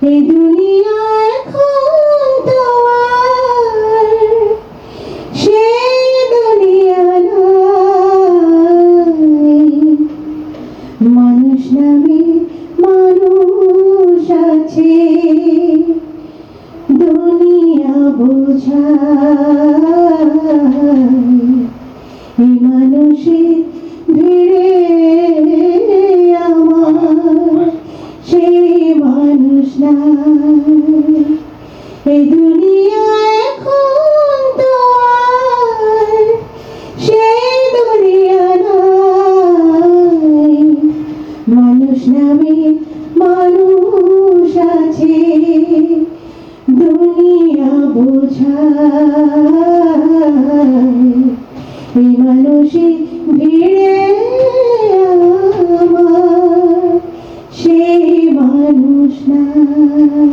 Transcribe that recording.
এই দুনিয়া এখন তো আর সেই দুনিয়া নাই। মানুষ নামে মানুষ আছে, দুনিয়া বোঝায়। এই মানুষের ভিড়ে আমার সেই মানুষ নাই। এই দুনিয়া এখন তো আর সেই দুনিয়া নাই। মানুষ নামে মানুষ আছে, দুনিয়া বোঝায়। এই মানুষের ভিড়ে আমার সেই মানুষ নাই।